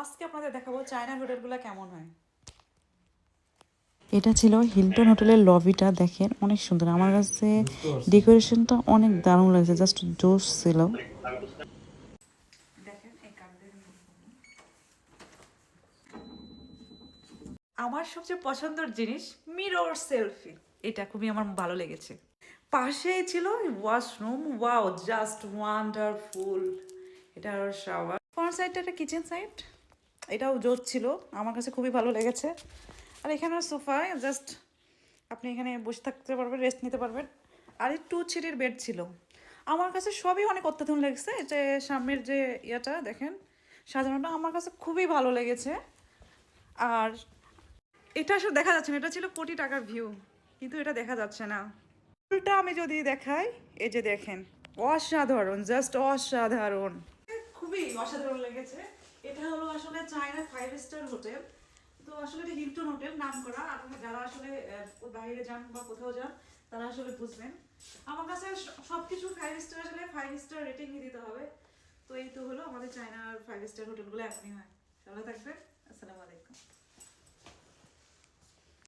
আজকে আপনাদের দেখাবো চায়না হোটেলগুলো কেমন হয়। এটা ছিল হিলটন হোটেলের লবিটা। দেখেন অনেক সুন্দর, আমার কাছে ডেকোরেশনটা অনেক দারুণ লাগছে, জাস্ট জোশ ছিল। দেখেন এই কার্ডের আমার সবচেয়ে পছন্দের জিনিস মিরর সেলফি, এটা খুবই আমার ভালো লেগেছে। পাশেই ছিল ওয়াশরুম, ওয়াও জাস্ট ওয়ান্ডারফুল। এটা শাওয়ার, ফ্রন্ট সাইডটা একটা কিচেন সাইড, এটাও জোর ছিল, আমার কাছে খুবই ভালো লেগেছে। আর এখানে সোফা, জাস্ট আপনি এখানে বসে থাকতে পারবেন, রেস্ট নিতে পারবেন। আর এই 2 সিটের বেড ছিল। আমার কাছে সবই অনেক অত্যাধুনিক লেগেছে। যে সামনের যে ইয়েটা দেখেন, সাজানোটা আমার কাছে খুবই ভালো লেগেছে। আর এটা আসলে দেখা যাচ্ছে না, এটা ছিল কোটি টাকার ভিউ, কিন্তু এটা দেখা যাচ্ছে না। ফুলটা আমি যদি দেখাই, এই যে দেখেন, অসাধারণ, জাস্ট অসাধারণ, খুবই অসাধারণ লেগেছে। এটা হলো আসলে চায়না 5 স্টার হোটেল। তো আসলে এটা হিলটন হোটেল নাম করা। আপনারা যারা আসলে বাইরে যান বা কোথাও যান তারা আসলে বুঝবেন। আমার কাছে সবকিছু 5 স্টার, আসলে 5 স্টার রেটিংই দিতে হবে। তো এই তো হলো আমাদের চায়নার 5 স্টার হোটেলগুলো এমনই হয়। ভালো থাকবেন, আসসালামু আলাইকুম।